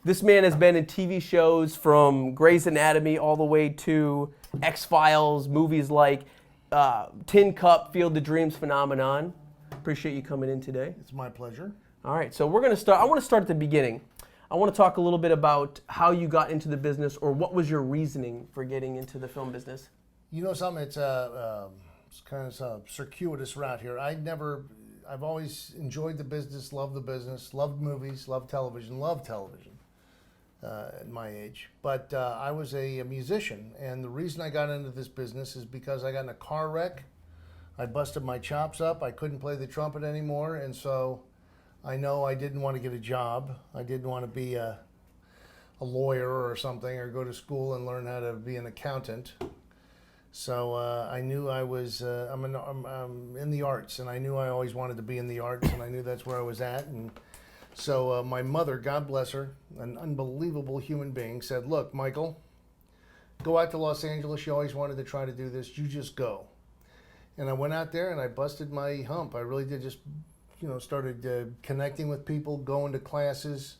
This man has been in TV shows from Grey's Anatomy all the way to X-Files, movies like Tin Cup, Field of Dreams, Phenomenon. Appreciate you coming in today. It's my pleasure. All right, so we're going to start. I want to start at the beginning. I want to talk a little bit about how you got into the business, or what was your reasoning for getting into the film business? You know something? It's kind of a circuitous route here. I've always enjoyed the business, loved movies, loved television at my age. But I was a musician, and the reason I got into this business is because I got in a car wreck. I busted my chops up. I couldn't play the trumpet anymore, and so I know I didn't want to get a job. I didn't want to be a lawyer or something, or go to school and learn how to be an accountant. So I knew I was, I'm in the arts, and I knew I always wanted to be in the arts, and I knew that's where I was at. And so my mother, God bless her, an unbelievable human being, said, look, Michael, go out to Los Angeles. You always wanted to try to do this. You just go. And I went out there and I busted my hump. I really did just, started connecting with people, going to classes,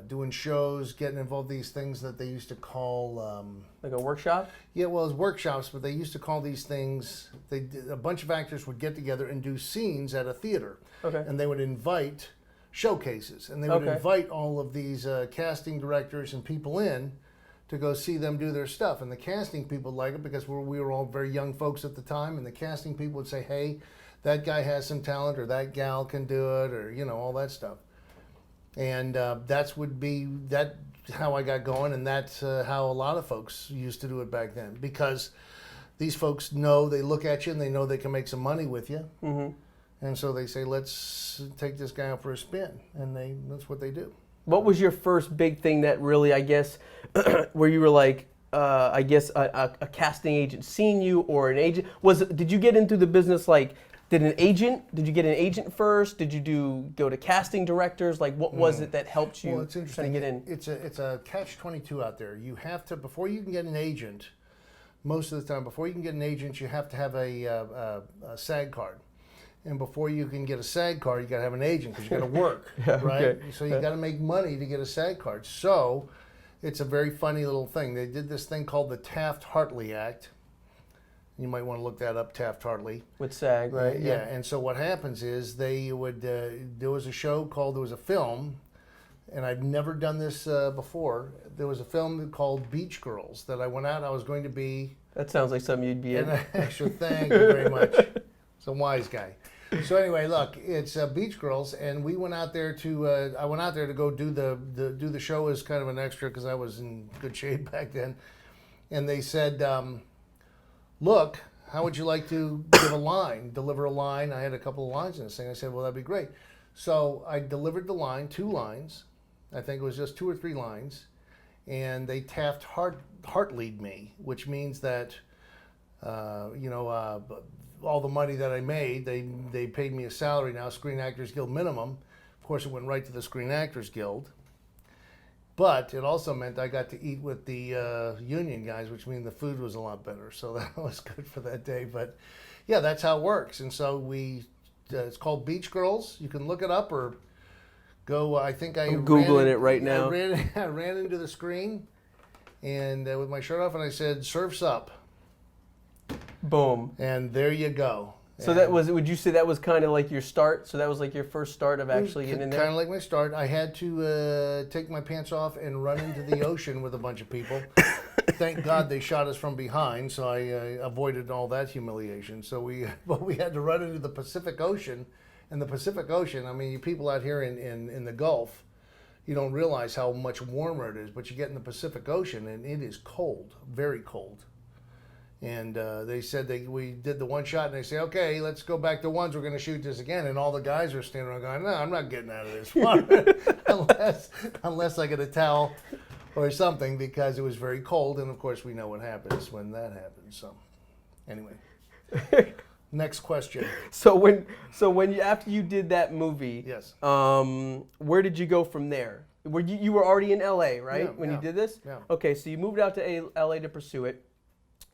doing shows, getting involved in these things that they used to call... like a workshop? Yeah, well, it was workshops, but they used to call these things... a bunch of actors would get together and do scenes at a theater. Okay. And they would invite showcases. And they would invite all of these casting directors and people in to go see them do their stuff. And the casting people liked it because we were all very young folks at the time. And the casting people would say, hey, that guy has some talent, or that gal can do it, or, all that stuff. And that's how I got going, and that's how a lot of folks used to do it back then. Because these folks they look at you and they know they can make some money with you. Mm-hmm. And so they say, let's take this guy out for a spin. And that's what they do. What was your first big thing that really, I guess, where you were like, a casting agent seen you, or an agent? Did you get into the business like, did you get an agent first? Did you go to casting directors? Like, what was it that helped you it's interesting. try to get in? It's a catch-22 out there. You have to, before you can get an agent, most of the time, before you can get an agent, you have to have a SAG card. And before you can get a SAG card, you got to have an agent, because you got to work, right? Okay. So you got to make money to get a SAG card. So it's a very funny little thing. They did this thing called the Taft-Hartley Act. You might want to look that up, Taft-Hartley. With SAG, right? Yeah. And so what happens is there was a film, and I've never done this before. There was a film called Beach Girls that I went out. I was going to be. That sounds like something you'd be in. Sure, thank you very much. It's a wise guy. So anyway, look, it's Beach Girls, and we went out there I went out there to go do the show as kind of an extra, because I was in good shape back then. And they said, look, how would you like to deliver a line? I had a couple of lines in this thing. I said, well, that'd be great. So I delivered the line, 2 lines. I think it was just 2 or 3 lines. And they Taft-Hartley'd me, which means that, all the money that I made, they paid me a salary now, Screen Actors Guild minimum. Of course, it went right to the Screen Actors Guild. But it also meant I got to eat with the union guys, which means the food was a lot better. So that was good for that day. But yeah, that's how it works. And so it's called Beach Girls. You can look it up or go. I'm Googling it right now. I ran into the screen and with my shirt off, and I said, "Surf's up." Boom. And there you go. So would you say that was kind of like your start? So that was like your first start of actually getting in there? Kind of like my start. I had to take my pants off and run into the ocean with a bunch of people. Thank God they shot us from behind, so I avoided all that humiliation. So we had to run into the Pacific Ocean. And the Pacific Ocean, I mean, you people out here in the Gulf, you don't realize how much warmer it is, but you get in the Pacific Ocean and it is cold, very cold. And they said we did the one shot, and they say, okay, let's go back to ones. We're going to shoot this again. And all the guys are standing around going, no, I'm not getting out of this one unless I get a towel or something, because it was very cold. And of course, we know what happens when that happens. So anyway, next question. So after you did that movie, yes, where did you go from there? You were already in LA, right? Yeah, you did this? Yeah. Okay, so you moved out to LA to pursue it.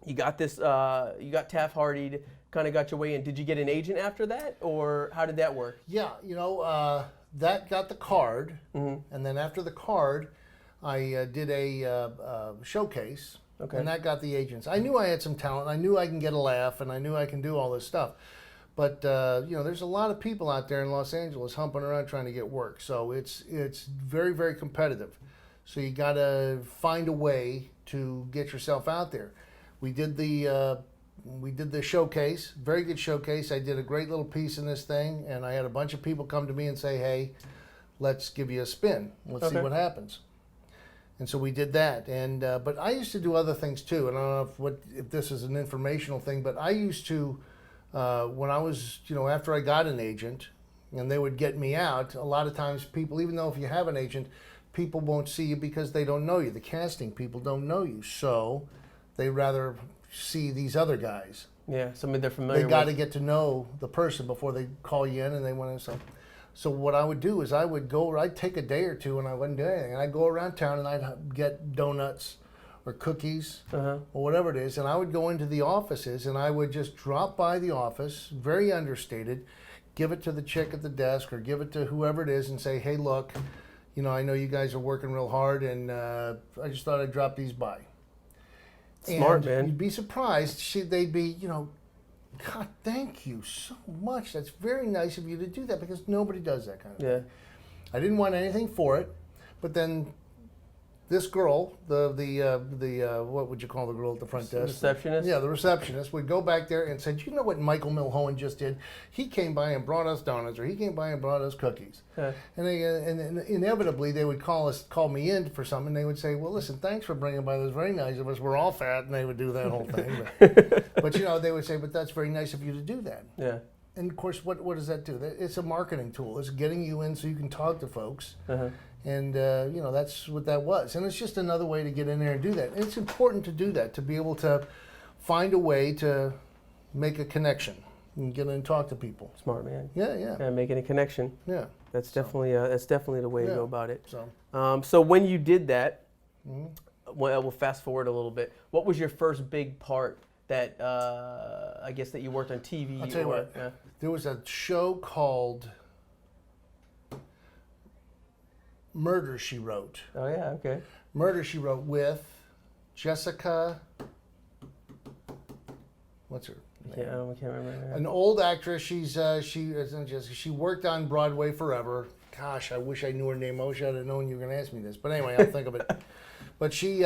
You got this. You got Taft-Hartley'd, kind of got your way in. Did you get an agent after that, or how did that work? Yeah, that got the card, and then after the card, I did a showcase, and that got the agents. I knew I had some talent. I knew I can get a laugh, and I knew I can do all this stuff. But there's a lot of people out there in Los Angeles humping around trying to get work. So it's very, very competitive. So you got to find a way to get yourself out there. We did the showcase, very good showcase. I did a great little piece in this thing, and I had a bunch of people come to me and say, "Hey, let's give you a spin. Let's see what happens." And so we did that. And but I used to do other things too. And I don't know if this is an informational thing, but I used to when I was after I got an agent, and they would get me out. A lot of times, people, even though if you have an agent, people won't see you because they don't know you. The casting people don't know you, so they rather see these other guys. Yeah, somebody they're familiar with. They got to get to know the person before they call you in and they want to. So what I would do is I'd take a day or two and I wouldn't do anything. I'd go around town and I'd get donuts or cookies or whatever it is, and I would go into the offices and I would just drop by the office, very understated, give it to the chick at the desk or give it to whoever it is and say, "Hey, look, I know you guys are working real hard, and I just thought I'd drop these by." Smart, man. You'd be surprised. They'd be, "God, thank you so much. That's very nice of you to do that," because nobody does that kind of thing. I didn't want anything for it, but then this girl, the what would you call the girl at the front desk? Receptionist? Yeah, the receptionist would go back there and said, "You know what Michael Milhoan just did? He came by and brought us donuts, or he came by and brought us cookies." And inevitably they would call me in for something, and they would say, "Well, listen, thanks for bringing by. That's very nice of us. We're all fat," and they would do that whole thing. But they would say, "But that's very nice of you to do that." Yeah. And of course, what does that do? It's a marketing tool. It's getting you in so you can talk to folks. And, that's what that was. And it's just another way to get in there and do that. And it's important to do that, to be able to find a way to make a connection and get in and talk to people. Smart, man. Yeah. Making a connection. Yeah. That's definitely the way to go about it. So, so when you did that, we'll fast forward a little bit. What was your first big part that I guess that you worked on TV? I'll tell you what. There was a show called Murder, She Wrote. Oh, yeah, okay. Murder, She Wrote with Jessica. What's her name? I can't remember. An old actress. She worked on Broadway forever. Gosh, I wish I knew her name. I wish I'd have known you were going to ask me this. But anyway, I'll think of it. But she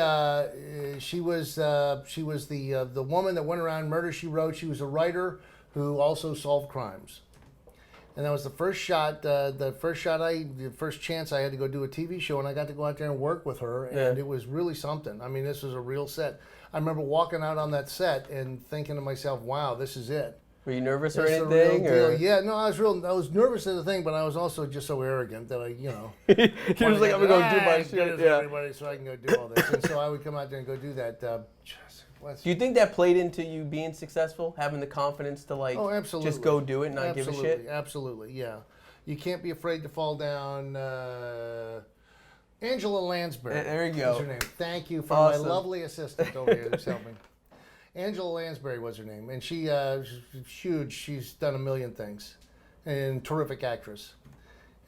was the woman that went around Murder, She Wrote. She was a writer who also solved crimes. And that was the first chance I had to go do a TV show, and I got to go out there and work with her, and it was really something. I mean, this was a real set. I remember walking out on that set and thinking to myself, "Wow, this is it." Were you nervous or It's anything? a real deal. Yeah, no, I was nervous as a thing, but I was also just so arrogant that He was like, "I'm gonna go do my shit." Yeah, everybody, so I can go do all this. And so I would come out there and go do that. Do you think that played into you being successful, having the confidence to absolutely. just go do it and not give a shit? Absolutely, yeah. You can't be afraid to fall down. Angela Lansbury. There you go. Is her name. Thank you for Awesome. my lovely assistant over here who's helping. Angela Lansbury was her name, and she's huge. She's done a million things, and terrific actress.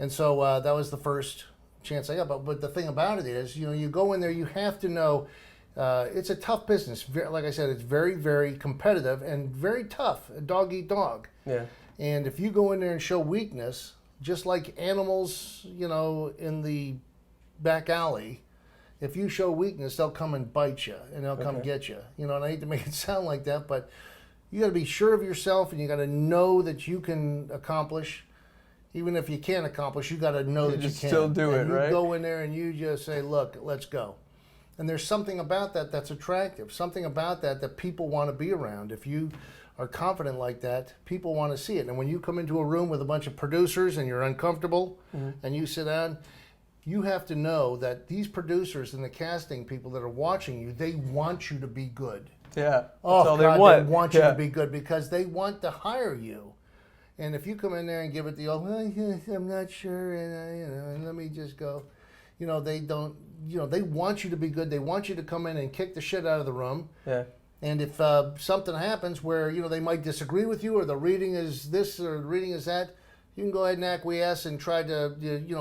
And so that was the first chance I got. But the thing about it is, you go in there, you have to know. It's a tough business. Like I said, it's very, very competitive and very tough. Dog eat dog. Yeah. And if you go in there and show weakness, just like animals, in the back alley, if you show weakness, they'll come and bite you and they'll come get you. And I hate to make it sound like that, but you got to be sure of yourself and you got to know that you can accomplish. Even if you can't accomplish, you got to know that you can. Still do it, and you right? go in there and you just say, "Look, let's go." And there's something about that that's attractive, something about that people want to be around. If you are confident like that, people want to see it. And when you come into a room with a bunch of producers and you're uncomfortable and you sit down, you have to know that these producers and the casting people that are watching you, they want you to be good. Yeah, that's all they want. They want you to be good because they want to hire you. And if you come in there and give it the old, "Well, I'm not sure, and let me just go," they don't. They want you to be good. They want you to come in and kick the shit out of the room. Yeah. And if something happens where they might disagree with you, or the reading is this or the reading is that, you can go ahead and acquiesce and try to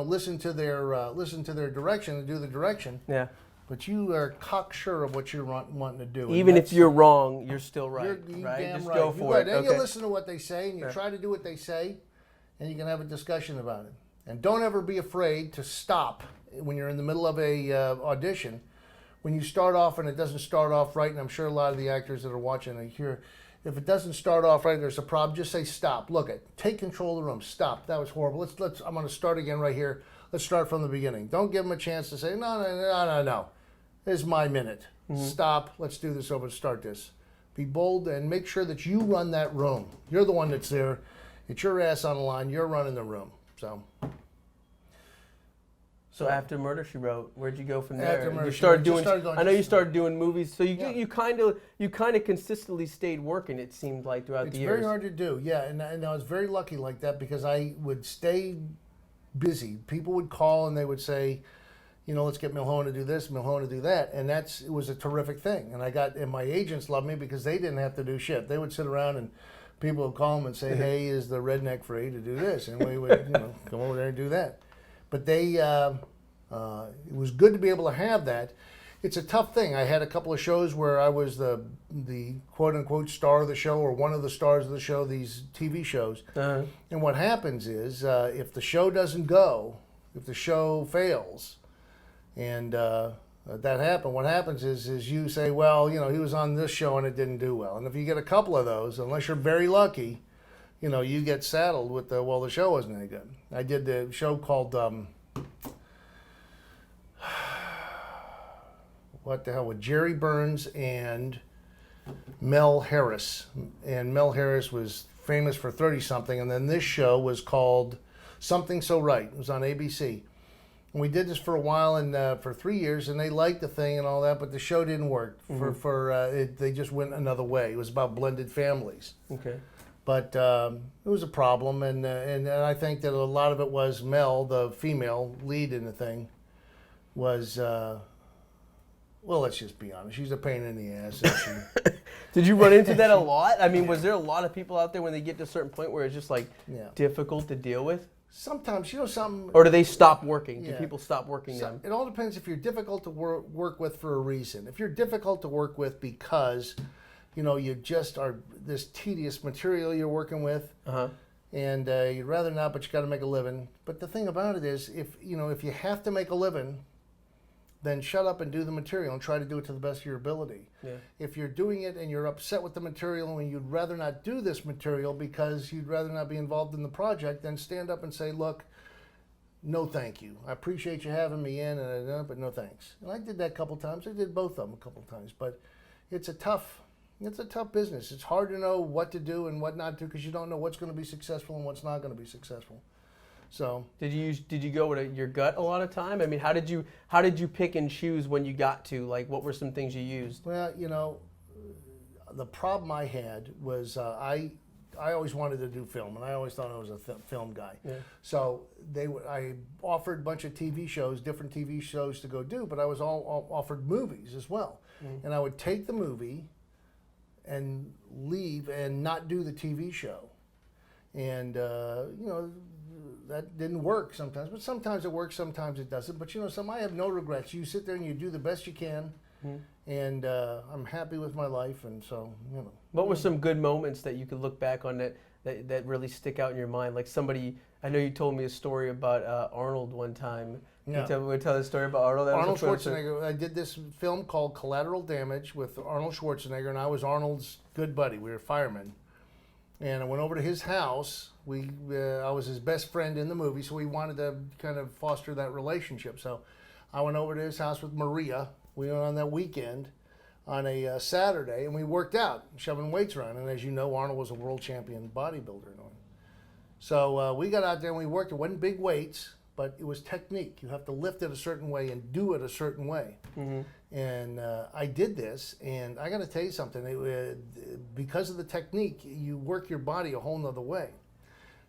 listen to their direction and do the direction. Yeah. But you are cocksure of what you're wanting to do. Even if you're wrong, you're still right. You're right? damn Just right. go You for it. Then Okay. you listen to what they say and you try to do what they say, and you can have a discussion about it. And don't ever be afraid to stop when you're in the middle of a audition. When you start off and it doesn't start off right, and I'm sure a lot of the actors that are watching are here, if it doesn't start off right, there's a problem. Just say stop. Look, take control of the room. Stop. That was horrible. Let's. I'm going to start again right here. Let's start from the beginning. Don't give them a chance to say no. This is my minute. Stop. Let's do this over. Start this. Be bold and make sure that you run that room. You're the one that's there. It's your ass on the line. You're running the room. So after Murder, She Wrote, where'd you go from there? After Murder, you She started Wrote, doing. just started going I know to- you started doing movies. So Yeah. you kind of consistently stayed working. It seemed like throughout the years. It's very hard to do. Yeah, and I was very lucky like that because I would stay busy. People would call and they would say, let's get Milhoan to do this, Milhoan to do that, and it was a terrific thing. And my agents loved me because they didn't have to do shit. They would sit around and people would call them and say, "Hey, is the redneck free to do this?" And we would, come over there and do that. But it was good to be able to have that. It's a tough thing. I had a couple of shows where I was the quote unquote star of the show or one of the stars of the show. These TV shows, and what happens is if the show doesn't go, if the show fails. And that happened. What happens is you say, well, he was on this show and it didn't do well. And if you get a couple of those, unless you're very lucky, you get saddled with the show wasn't any good. I did the show called, what the hell, with Jerry Burns and Mel Harris. And Mel Harris was famous for 30-something. And then this show was called Something So Right. It was on ABC. And we did this for a while and for 3 years, and they liked the thing and all that, but the show didn't work. They just went another way. It was about blended families. Okay. But it was a problem, and I think that a lot of it was Mel, the female lead in the thing, was, well, let's just be honest. She's a pain in the ass. Did you run into that a lot? I mean, was there a lot of people out there when they get to a certain point where it's just difficult to deal with? Sometimes, something... Or do they stop working? Yeah. Do people stop working them? It all depends if you're difficult to work with for a reason. If you're difficult to work with because, you just are this tedious material you're working with, and you'd rather not, but you got to make a living. But the thing about it is, if you have to make a living, then shut up and do the material and try to do it to the best of your ability. Yeah. If you're doing it and you're upset with the material and you'd rather not do this material because you'd rather not be involved in the project, then stand up and say, look, no thank you. I appreciate you having me in, but no thanks. And I did that a couple times. I did both of them a couple times. But it's a tough business. It's hard to know what to do and what not to because you don't know what's going to be successful and what's not going to be successful. So did you go with your gut a lot of time? I mean, how did you pick and choose when you got to, like, what were some things you used? Well, the problem I had was I always wanted to do film, and I always thought I was a film guy. Yeah. So I offered a bunch of TV shows, different TV shows to go do, but I was all offered movies as well. And I would take the movie and leave and not do the TV show. And, that didn't work sometimes, but sometimes it works, sometimes it doesn't. But I have no regrets. You sit there and you do the best you can, and I'm happy with my life, and so What were some good moments that you could look back on that really stick out in your mind? Like somebody, I know you told me a story about Arnold one time. Yeah. Can you tell the story about Arnold? Arnold Schwarzenegger. I did this film called Collateral Damage with Arnold Schwarzenegger, and I was Arnold's good buddy. We were firemen. And I went over to his house. I was his best friend in the movie, so we wanted to kind of foster that relationship. So I went over to his house with Maria. We went on that weekend on a Saturday, and we worked out, shoving weights around. And as you know, Arnold was a world champion bodybuilder. So we got out there and we worked. It wasn't big weights, but it was technique. You have to lift it a certain way and do it a certain way. And I did this, and I got to tell you something. Because of the technique, you work your body a whole nother way.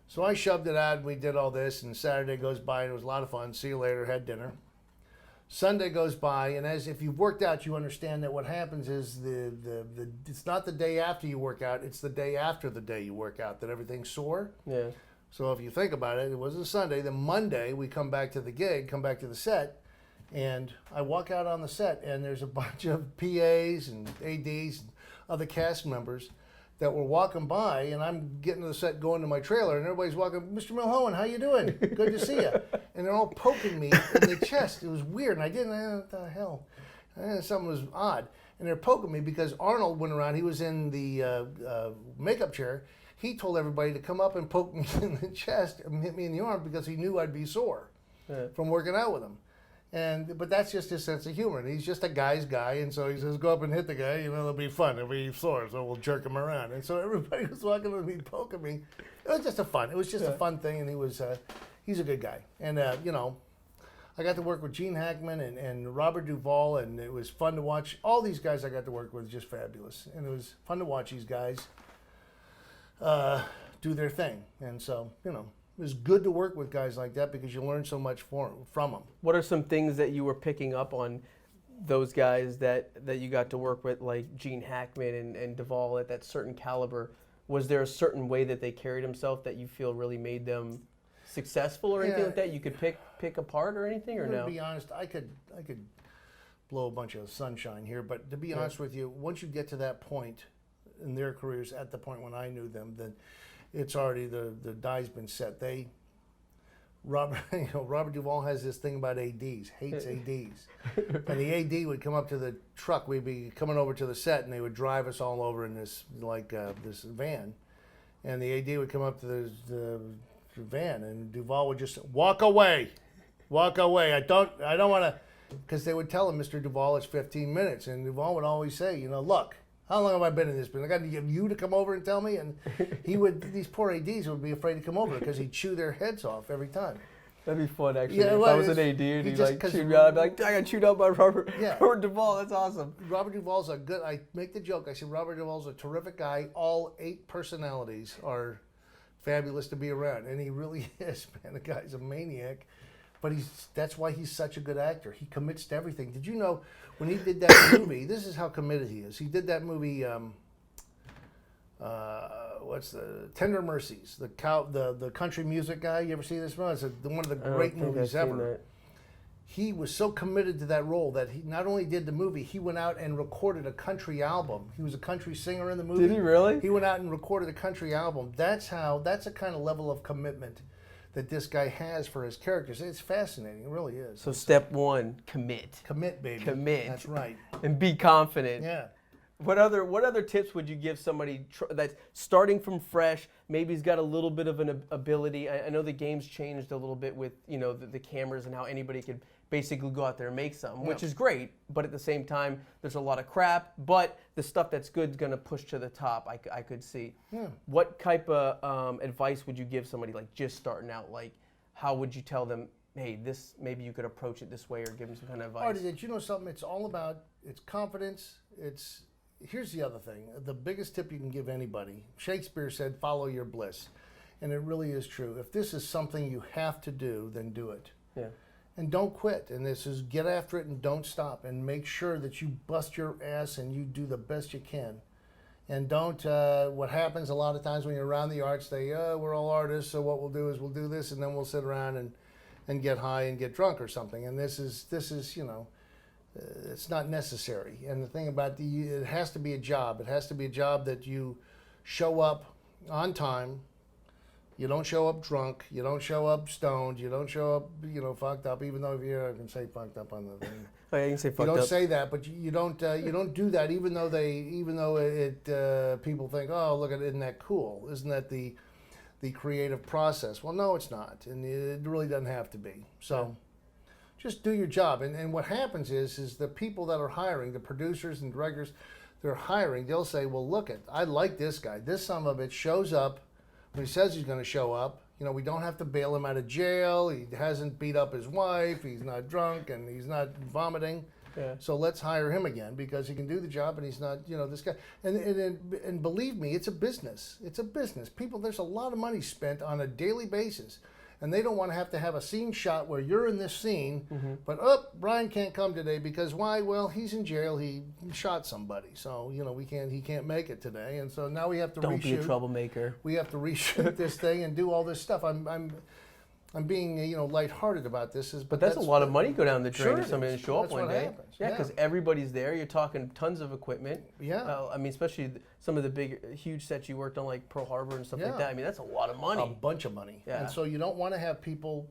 So I shoved it out, and we did all this, and Saturday goes by, and it was a lot of fun. See you later, had dinner. Sunday goes by, and as if you've worked out, you understand that what happens is it's not the day after you work out, it's the day after the day you work out that everything's sore. Yeah. So if you think about it, it wasn't Sunday. Then Monday we come back to the gig, come back to the set, and I walk out on the set, and there's a bunch of PAs and ADs and other cast members that were walking by, and I'm getting to the set, going to my trailer, and everybody's walking, Mr. Milhoan, how you doing? Good to see you. And they're all poking me in the chest. It was weird, and I didn't, what the hell? Something was odd. And they're poking me because Arnold went around, he was in the makeup chair. He told everybody to come up and poke me in the chest and hit me in the arm because he knew I'd be sore from working out with him. But that's just his sense of humor. And he's just a guy's guy, and so he says, go up and hit the guy, it'll be fun. It'll be sore, so we'll jerk him around. And so everybody was walking with me, poking me. It was just a fun thing, and he's a good guy. And, I got to work with Gene Hackman and Robert Duvall, and it was fun to watch. All these guys I got to work with, just fabulous. And it was fun to watch these guys do their thing. And so, it was good to work with guys like that because you learn so much from them. What are some things that you were picking up on those guys that you got to work with, like Gene Hackman and Duvall at that certain caliber? Was there a certain way that they carried themselves that you feel really made them successful or anything like that you could pick apart or anything, or no? To be honest, I could blow a bunch of sunshine here, but to be honest with you, once you get to that point in their careers, at the point when I knew them, then it's already the die's been set. Robert Duvall has this thing about ADs, hates ADs, and the AD would come up to the truck. We'd be coming over to the set, and they would drive us all over in this this van, and the AD would come up to the van, and Duvall would just walk away. I don't want to, because they would tell him, Mr. Duvall, it's 15 minutes, and Duvall would always say, look. How long have I been in this business? I got to get you to come over and tell me? And these poor ADs would be afraid to come over because he'd chew their heads off every time. That'd be fun, actually. Yeah, if I was an AD and he chewed me out, I'd be like, I got chewed out by Robert Duvall. That's awesome. Robert Duvall's I make the joke. I say, Robert Duvall's a terrific guy. All 8 personalities are fabulous to be around. And he really is, man. The guy's a maniac. But that's why he's such a good actor. He commits to everything. Did you know when he did that movie, this is how committed he is. He did that movie, what's the Tender Mercies, the country music guy. You ever see this one? It's one of the great movies ever. He was so committed to that role that he not only did the movie, he went out and recorded a country album. He was a country singer in the movie. Did he really? He went out and recorded a country album. That's a kind of level of commitment that this guy has for his characters. It's fascinating. It really is. So step 1, commit. Commit, baby. Commit. That's right. And be confident. Yeah. What other tips would you give somebody that's starting from fresh? Maybe he's got a little bit of an ability. I know the game's changed a little bit with the cameras and how anybody could basically go out there and make something, which is great. But at the same time, there's a lot of crap. But the stuff that's good is going to push to the top. I could see. Yeah. What type of advice would you give somebody like just starting out? Like, how would you tell them, hey, this maybe you could approach it this way, or give them some kind of advice? Artie, did you know something? It's all about confidence. Here's the other thing. The biggest tip you can give anybody, Shakespeare said, follow your bliss. And it really is true. If this is something you have to do, then do it. Yeah. And don't quit. And this is get after it and don't stop. And make sure that you bust your ass and you do the best you can. And don't, what happens a lot of times when you're around the arts, we're all artists, so what we'll do is we'll do this, and then we'll sit around and get high and get drunk or something. And this is it's not necessary. And the thing about it has to be a job. It has to be a job that you show up on time. You don't show up drunk. You don't show up stoned. You don't show up, fucked up. Even though I can say fucked up on the thing. Oh, yeah, you can say fucked up. You don't say that, but you don't do that. Even though it people think, oh, look at it, isn't that cool? Isn't that the creative process? Well, no, it's not, and it really doesn't have to be. So. Just do your job. And what happens is the people that are hiring, the producers and directors, they're hiring, they'll say, well, look, I like this guy. This son of a bitch shows up when he says he's going to show up. We don't have to bail him out of jail. He hasn't beat up his wife. He's not drunk, and he's not vomiting. Yeah. So let's hire him again because he can do the job, and he's not, this guy. And believe me, it's a business. It's a business. People, there's a lot of money spent on a daily basis. and they don't want to have a scene shot where you're in this scene, but Brian can't come today because why? Well, he's in jail. He shot somebody, so he can't make it today, and so now we have to Don't be a troublemaker. We have to reshoot this thing and do all this stuff. I'm being lighthearted about this, but that's a lot of money go down the drain Sure if somebody doesn't show up one day. Happens. Yeah, because everybody's there. You're talking tons of equipment. Yeah. I mean, especially some of the big, huge sets you worked on, like Pearl Harbor and stuff like that. I mean, that's a lot of money. A bunch of money. Yeah. And so you don't want to have people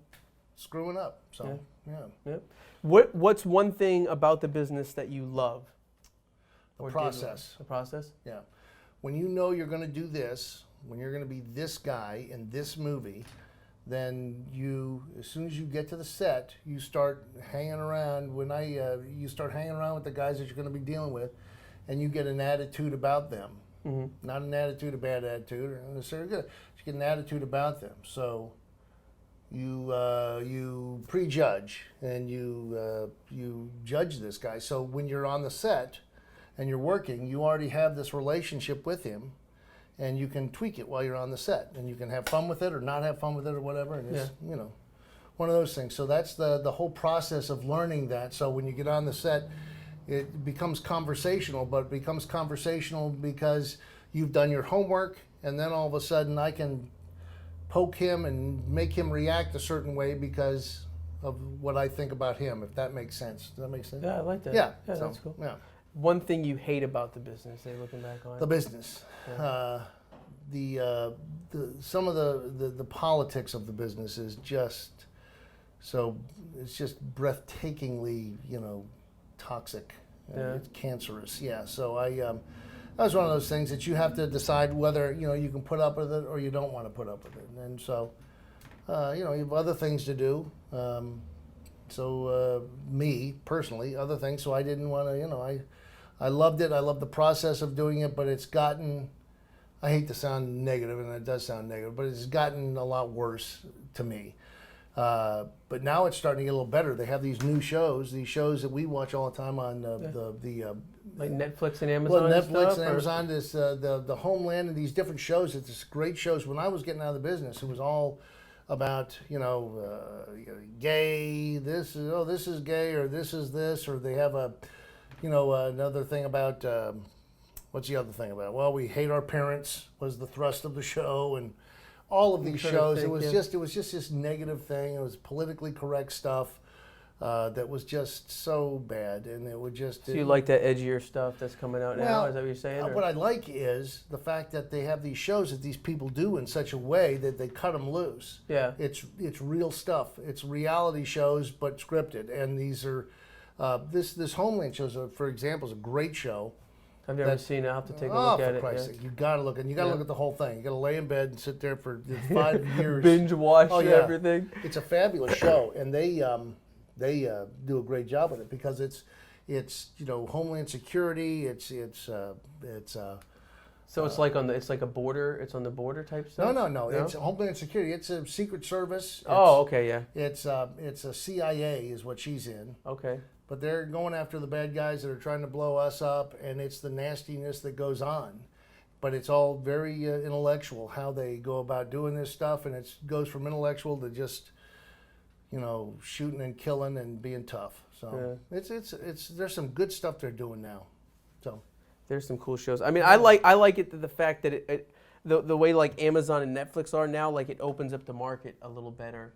screwing up. So yeah. What's one thing about the business that you love? The process. The process. Yeah. When you know you're going to do this, when you're going to be this guy in this movie, then as soon as you get to the set, you start hanging around. You start hanging around with the guys that you're going to be dealing with, and you get an attitude about them. Not an attitude, a bad attitude, or necessarily good. You get an attitude about them. So you prejudge and you judge this guy. So when you're on the set and you're working, you already have this relationship with him. And you can tweak it while you're on the set, and you can have fun with it or not have fun with it or whatever. And it's one of those things. So that's the whole process of learning that. So when you get on the set, it becomes conversational, but it becomes conversational because you've done your homework, and then all of a sudden I can poke him and make him react a certain way because of what I think about him. If that makes sense. Does that make sense? Yeah, I like that. Yeah, so, that's cool. Yeah. One thing you hate about the business, looking back on it? The business. Yeah. Some of the politics of the business is just it's just breathtakingly toxic. It's cancerous. Yeah. So that was one of those things that you have to decide whether you can put up with it or you don't want to put up with it. And so you have other things to do. Me personally, other things. So I didn't want to. I loved it. I loved the process of doing it, but it's gotten, I hate to sound negative, and it does sound negative, but it's gotten a lot worse to me. But now it's starting to get a little better. They have these new shows, that we watch all the time on like Netflix and Amazon. Well, Netflix and Amazon, the Homeland, and these different shows. It's just great shows. When I was getting out of the business, it was all about gay. This is gay, or this is this, or they have another thing about what's the other thing about? Well, we hate our parents was the thrust of the show, and all of these shows. It was just this negative thing. It was politically correct stuff that was just so bad, and it would just. So you like that edgier stuff that's coming out now? Is that what you're saying? What I like is the fact that they have these shows that these people do in such a way that they cut them loose. Yeah. It's real stuff. It's reality shows, but scripted, and these are. This Homeland show, for example, is a great show. I've never seen it. I'll have to take a look at it. For Christ's sake, you got to look, and you got to look at the whole thing. You got to lay in bed and sit there for 5 years. Binge watch everything. It's a fabulous show, and they do a great job with it because it's Homeland Security. So it's like it's like a border. It's on the border type stuff. No. It's Homeland Security. It's a Secret Service. Okay, yeah. It's a CIA is what she's in. Okay. But they're going after the bad guys that are trying to blow us up, and it's the nastiness that goes on. But it's all very intellectual how they go about doing this stuff, and it goes from intellectual to just shooting and killing and being tough. So it's there's some good stuff they're doing now. So. There's some cool shows. I mean, I like it the fact that the way like Amazon and Netflix are now, like it opens up the market a little better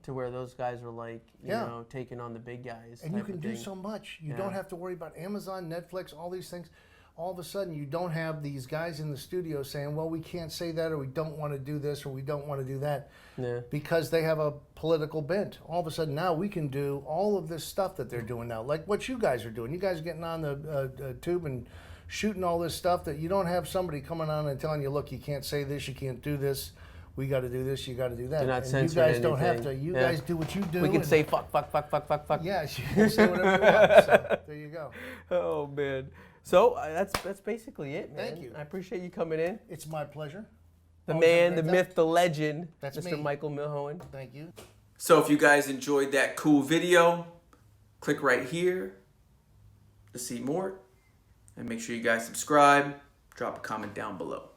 to where those guys are like, you know, taking on the big guys. And you can do so much. You don't have to worry about Amazon, Netflix, all these things. All of a sudden, you don't have these guys in the studio saying, well, we can't say that, or we don't want to do this, or we don't want to do that, because they have a political bent. All of a sudden, now we can do all of this stuff that they're doing now, like what you guys are doing. You guys are getting on the tube and shooting all this stuff that you don't have somebody coming on and telling you, look, you can't say this, you can't do this, we got to do this, you got to do that. They're not and censoring you guys don't have anything. to. You guys do what you do. We can say fuck. Yes, you can say whatever you want. So there you go. Oh man. So that's basically it, man. Thank you. I appreciate you coming in. It's my pleasure. The man, the myth, the legend, That's Mr. me. Michael Milhoan. Thank you. So if you guys enjoyed that cool video, click right here to see more. And make sure you guys subscribe, drop a comment down below.